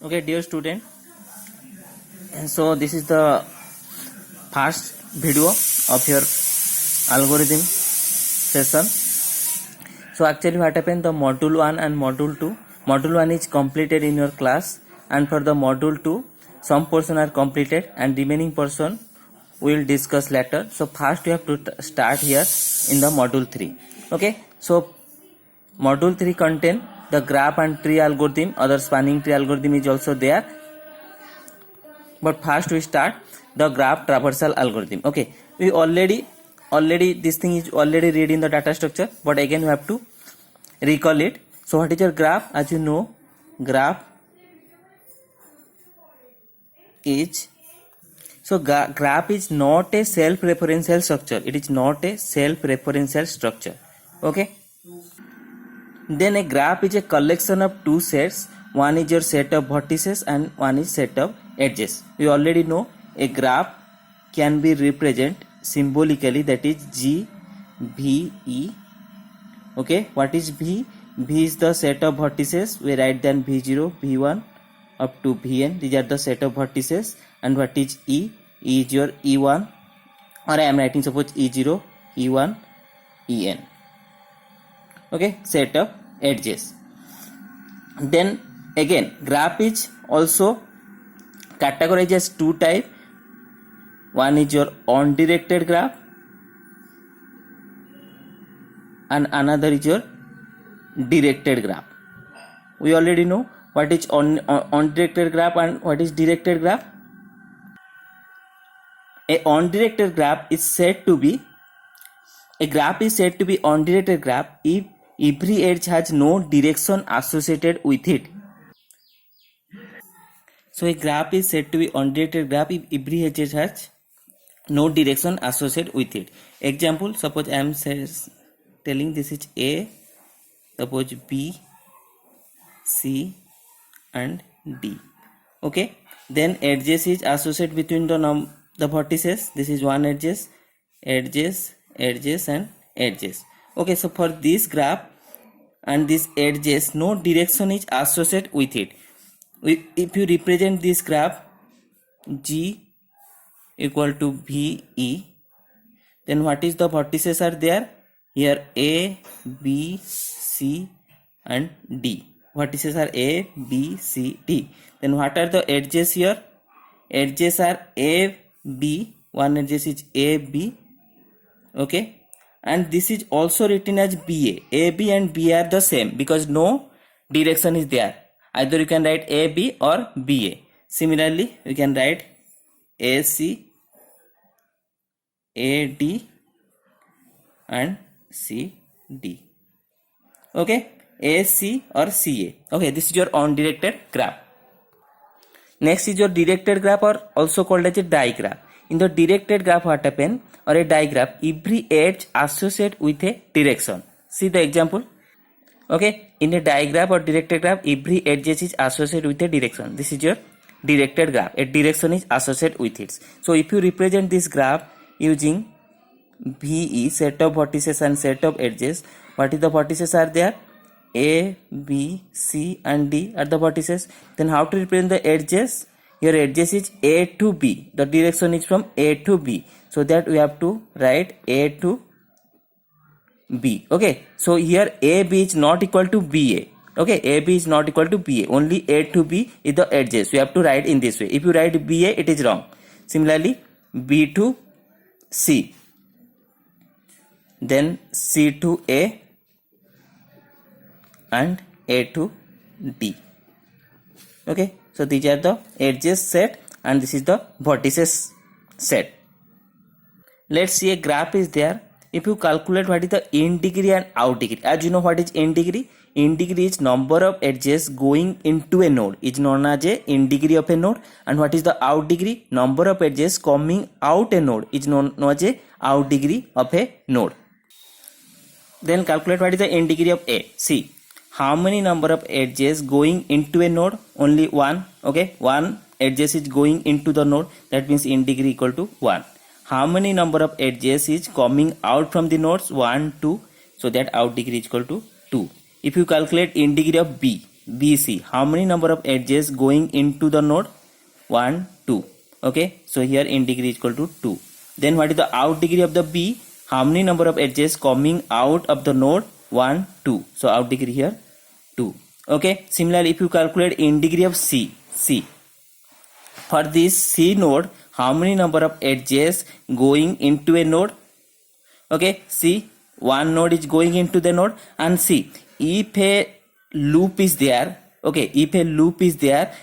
Okay, dear student, so this is the first video of your algorithm session. So actually what happened, the module 1 and module 2, module 1 is completed in your class, and for the module 2 some portion are completed and remaining portion we will discuss later. So first we have to start here in the module 3. Okay, so module 3 contain the graph and tree algorithm, other spanning tree algorithm is also there, but first we start the graph traversal algorithm. Okay, we already this thing is already read in the data structure, but again we have to recall it. So what is your graph? As you know, graph is graph is not a self-referential structure. It is not a self-referential structure. Okay, then a graph is a collection of two sets. One is your set of vertices and one is set of edges. We already know a graph can be represented symbolically, that is G, V, E. Okay, what is V? V is the set of vertices. We write then V0, V1 up to Vn. These are the set of vertices. And what is E? E is your E1, or I am writing suppose E0, E1, En. Okay, set of edges. Then again graph is also categorized as two type. One is your undirected graph and another is your directed graph. We already know what is undirected graph and what is directed graph. A undirected graph is said to be undirected graph if every edge has no direction associated with it. So a graph is said to be undirected graph if every edge has no direction associated with it. Example, suppose I am telling this is A, suppose B, C and D. Okay, then edges is associated between the vertices. This is one edges and edges. Okay, so for this graph and these edges, no direction is associated with it. If you represent this graph G equal to VE, then what is the vertices are there? Here A, B, C and D. Vertices are A, B, C, D. Then what are the edges here? Edges are A, B. One edges is A, B. Okay, and this is also written as BA. AB and BA are the same because no direction is there. Either you can write AB or BA. Similarly, we can write AC, AD and CD. Okay, AC or CA. Okay, this is your undirected graph. Next is your directed graph, or also called as a digraph. In the directed graph what happen, or a digraph, every edge associated with a direction. See the example. Okay, in a digraph or directed graph, every edges is associated with a direction. This is your directed graph. A direction is associated with it. So if you represent this graph using VE, set of vertices and set of edges, what is the vertices are there? A, B, C and D are the vertices. Then how to represent the edges? Your edges is A to B. The direction is from A to B. So that we have to write A to B. Okay, so here AB is not equal to BA. Okay, AB is not equal to BA. Only A to B is the edges. We have to write in this way. If you write BA, it is wrong. Similarly, B to C. Then C to A and A to D. Okay, so these are the edges set and this is the vertices set. Let's see, a graph is there. If you calculate what is the in degree and out degree, as you know what is in degree? In degree is number of edges going into a node is known as a in degree of a node, and what is the out degree? Number of edges coming out a node is known as a out degree of a node. Then calculate what is the in degree of A. See, how many number of edges going into a node? Only one. Okay, one edges is going into the node, that means in degree equal to 1. How many number of edges is coming out from the nodes? 1, 2. So that out degree is equal to 2. If you calculate in degree of B, BC, how many number of edges going into the node? 1, 2. Okay, so here in degree is equal to 2. Then what is the out degree of the B? How many number of edges coming out of the node? 1, 2. So out degree here 2. Okay, similarly if you calculate in degree of C, for this C node, how many number of edges going into a node? Okay, see, one node is going into the node, and see, if a loop is there, okay, if a loop is there,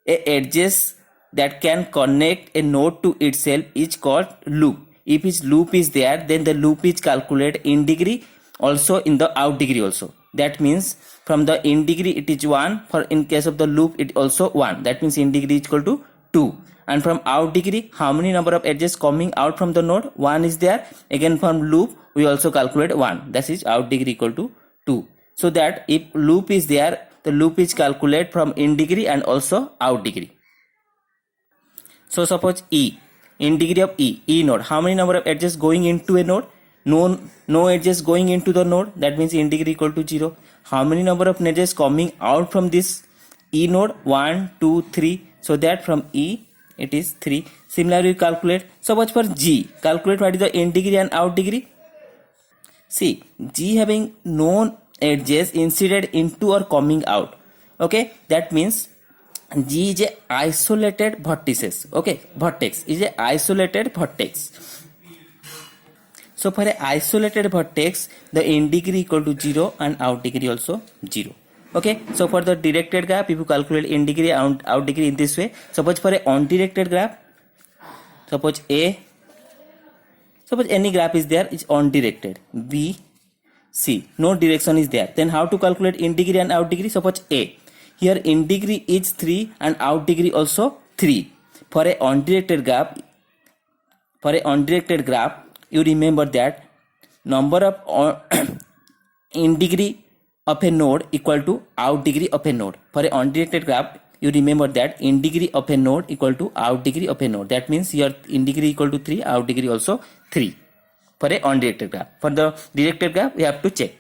a edges that can connect a node to itself is called loop. If its loop is there, then the loop is calculated in degree, also in the out degree also. That means from the in degree it is 1, for in case of the loop it also 1. That means in degree is equal to 2. And from out degree, how many number of edges coming out from the node? 1 is there. Again from loop we also calculate 1. That is out degree equal to 2. So that if loop is there, the loop is calculated from in degree and also out degree. So suppose E, in degree of E node, how many number of edges going into a node? No edges going into the node. That means in degree equal to 0. How many number of edges coming out from this E node? 1, 2, 3. So that from E it is 3. Similarly calculate. Suppose for G, calculate what is the in degree and out degree. See, G having no edges inserted into or coming out. Okay, that means G is a isolated vertices. Okay, vertex is a isolated vertex. So for a isolated vertex, the in degree equal to 0 and out degree also 0. Okay, so for the directed graph, if you calculate in degree and out degree in this way, suppose for a undirected graph, suppose any graph is there, is undirected, B, C, no direction is there, then how to calculate in degree and out degree? Suppose A, here in degree is 3 and out degree also 3. For a undirected graph, you remember that number of in degree of a node equal to out degree of a node. For a undirected graph, you remember that in degree of a node equal to out degree of a node. That means here in degree equal to 3, out degree also 3 for a undirected graph. For the directed graph, we have to check.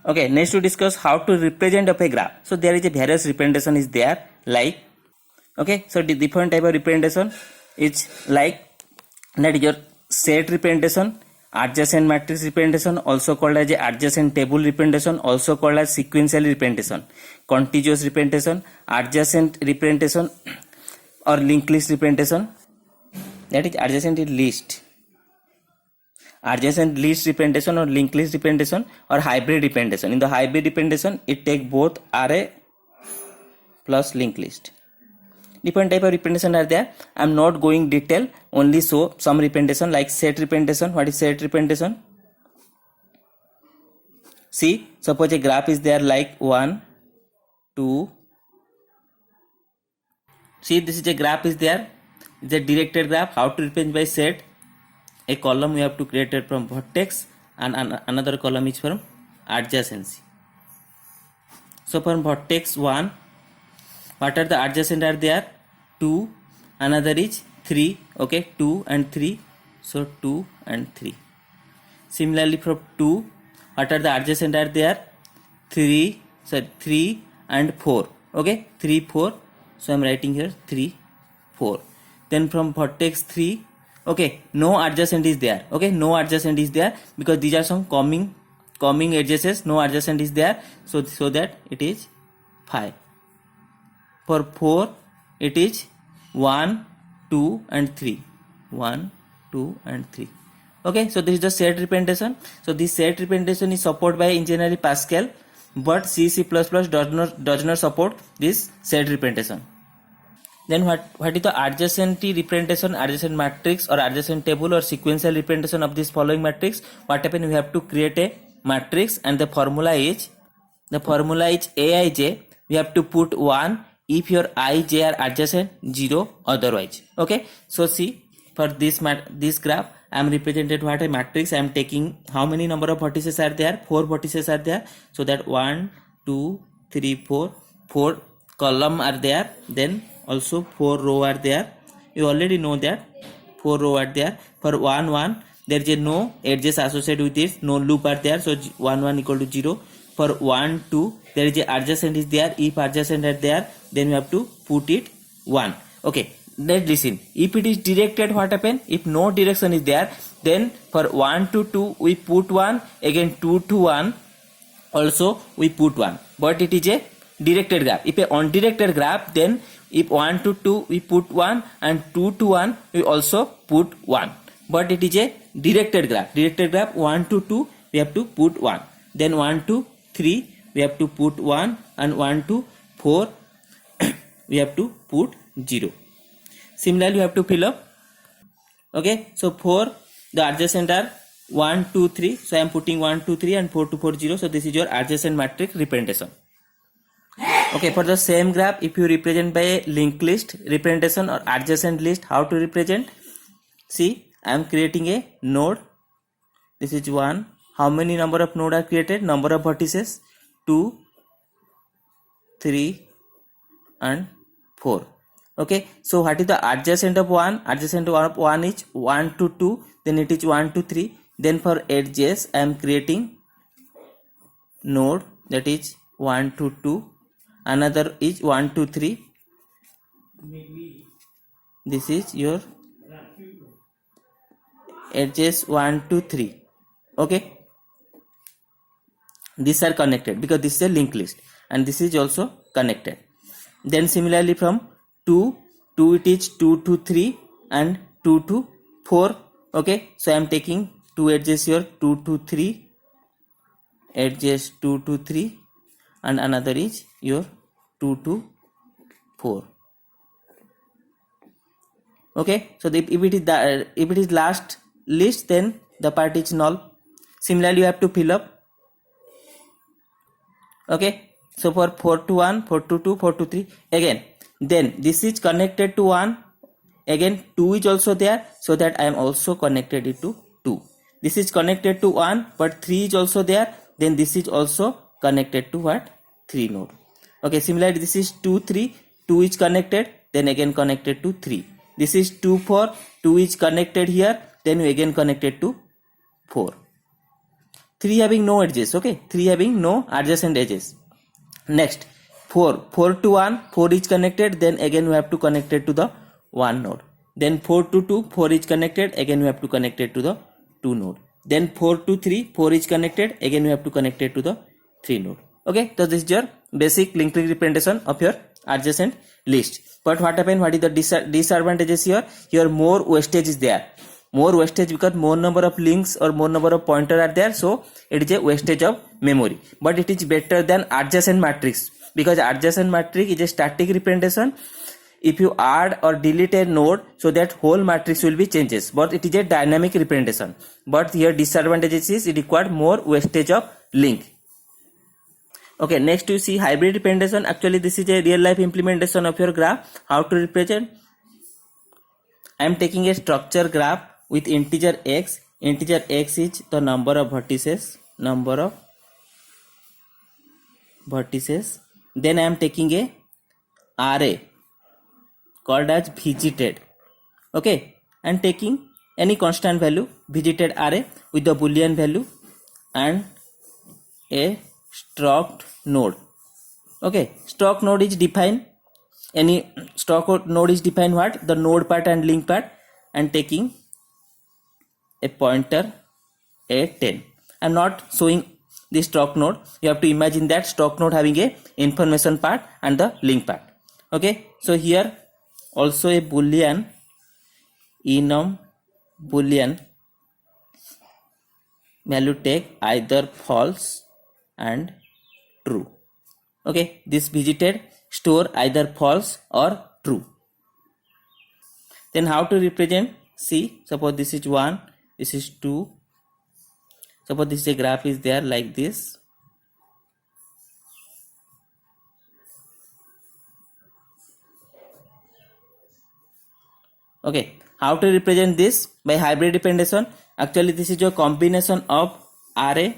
Okay, next to discuss how to represent of a graph. So there is a various representation is there, like, okay, so the different type of representation is like, that is your set representation, adjacent matrix representation, also called as a adjacent table representation, also called as sequential representation, contiguous representation, adjacent representation, or linked list representation. That is adjacent list, adjacent list representation or linked list representation, or hybrid representation. In the hybrid representation, it take both array plus linked list. Different type of representation are there. I am not going detail, only show some representation like set representation. What is set representation? See, suppose a graph is there like 1, 2. See, this is a graph is there. It's a directed graph. How to represent by set? A column we have to create it from vertex, and another column is from adjacency. So from vertex 1, what are the adjacent are there? 2, another is 3. Okay, 2 and 3. So 2 and 3. Similarly from 2, what are the adjacent are there? 3 and 4. Okay, 3, 4. So I am writing here 3, 4. Then from vertex 3, okay, no adjacent is there. Okay, no adjacent is there because these are some coming edges. No adjacent is there, so that it is 5. For 4, it is 1, 2 and 3. 1, 2 and 3. Okay, so this is the set representation. So this set representation is supported by engineering Pascal, but C++ does not support this set representation. Then what is the adjacent representation, adjacent matrix or adjacent table or sequential representation of this following matrix? What happens? We have to create a matrix, and the formula is Aij. We have to put 1 if your ij are adjacent, 0 otherwise. Okay, so see, for this graph I am represented what a matrix. I am taking how many number of vertices are there? 4 vertices are there. So that 1, 2, 3, 4 column are there. Then also 4 row are there. You already know that 4 row are there. For 1, 1 there is no edges associated with it, no loop are there. So 1, 1 equal to 0. for 1 2 there is a adjacent is there. If adjacent are there, then we have to put it 1. Okay, let's listen. If it is directed, what happen? If no direction is there, then for 1 to 2 we put 1, again 2 to 1 also we put 1, but it is a directed graph. If a undirected graph, then if 1 to 2 we put 1 and 2 to 1 we also put 1, but it is a directed graph. Directed graph 1 to 2 we have to put 1, then 1 to 3 we have to put 1, and 1 to 4 we have to put 0. Similarly you have to fill up. Okay, so for the adjacent are 1 2 3, so I am putting 1 2 3 and 4 2 4 0. So this is your adjacent matrix representation. Okay, for the same graph, if you represent by a linked list representation or adjacent list, how to represent? See, I am creating a node. This is 1. How many number of nodes are created? Number of vertices 2, 3 and 4. Okay, so what is the adjacent of 1? Adjacent of 1 is 1 to 2, then it is 1 to 3. Then for edges I am creating node, that is 1 to 2, another is 1 to 3. This is your edges 1 to 3. Okay, these are connected because this is a linked list, and this is also connected. Then similarly from 2 it is 2 to 3 and 2 to 4. Okay, so I am taking 2 edges here, 2 to 3, edges 2 to 3, and another is your 2 to 4. Okay, so if it is last list, then the part is null. Similarly you have to fill up. Okay, so for 4 to 1, 4 to 2, 4 to 3 again, then this is connected to 1, again 2 is also there, so that I am also connected it to 2. This is connected to 1, but 3 is also there, then this is also connected to what? 3 node. Okay, similarly this is 2 3, 2 is connected, then again connected to 3. This is 2 4, 2 is connected here, then we again connected to 4. 3 having no edges. Okay, 3 having no adjacent edges. Next 4 to 1, 4 is connected, then again we have to connect it to the 1 node. Then 4 to 2, 4 is connected, again we have to connect it to the 2 node. Then 4 to 3, 4 is connected, again we have to connect it to the 3 node. Okay, so this is your basic linked list representation of your adjacent list. But what happened? What is the disadvantages here? Here more wastage is there. More wastage because more number of links or more number of pointers are there, so it is a wastage of memory. But it is better than adjacent matrix, because adjacent matrix is a static representation. If you add or delete a node, so that whole matrix will be changes, but it is a dynamic representation. But here disadvantages is it required more wastage of link. Okay, next you see hybrid representation. Actually this is a real life implementation of your graph. How to represent? I am taking a structure graph with integer x. Integer x is the number of vertices. Then I am taking a array called as visited. Okay, and taking any constant value visited array with the boolean value and a struct node. Okay, struct node is defined. Any struct node is defined what? The node part and link part, and taking a pointer a 10. I am not showing this struct node. You have to imagine that struct node having a information part and the link part. Okay, so here also a boolean enum boolean value take either false and true. Okay, this visited store either false or true. Then how to represent? See, suppose this is 1, this is 2. Suppose this is a graph is there like this. Okay, how to represent this? By hybrid representation. Actually this is your combination of array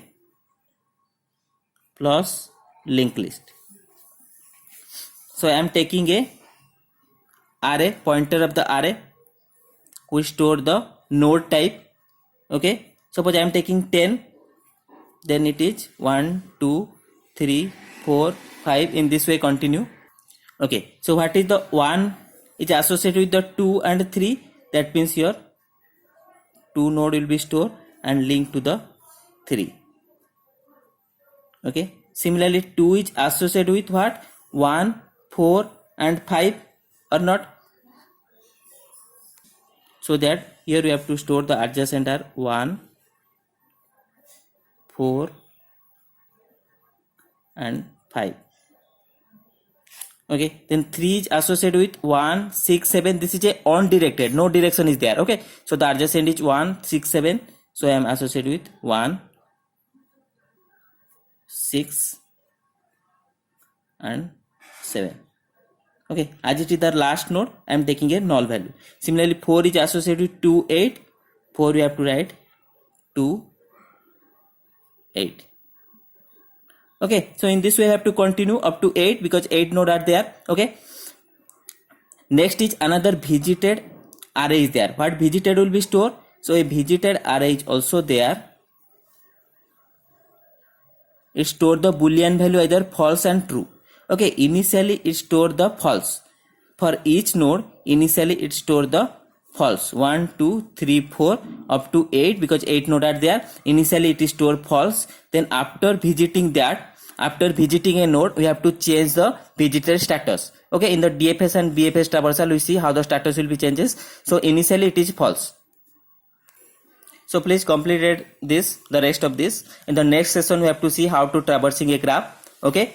plus linked list. So I am taking a array, pointer of the array, which store the node type. Okay, suppose I am taking 10, then it is 1 2 3, 4, 5. In this way continue. Okay, so what is the 1 is associated with the 2 and 3? That means your 2 node will be stored and linked to the 3. Okay, similarly 2 is associated with what? 1, 4 and 5 or not? So that here we have to store the adjacent are 1, 4 and 5. Okay, then 3 is associated with 1, 6, 7. This is a on directed, no direction is there. Okay, so the adjacent is 1, 6, 7. So I am associated with 1, 6 and 7. Okay, as it is the last node, I am taking a null value. Similarly 4 is associated with 2, 8. 4 we have to write 2, 8. Okay, so in this way I have to continue up to 8 because 8 nodes are there. Okay, next is another visited array is there. What visited will be stored? So a visited array is also there. It stored the boolean value either false and true. Okay, initially it stored the false. For each node, initially it stored the false. 1, 2, 3, 4 up to 8 because 8 nodes are there. Initially it is stored false. Then after visiting that, after visiting a node, we have to change the visited status. Okay, in the DFS and BFS traversal, we see how the status will be changes. So initially it is false. So please complete this, the rest of this. In the next session, we have to see how to traversing a graph. Okay.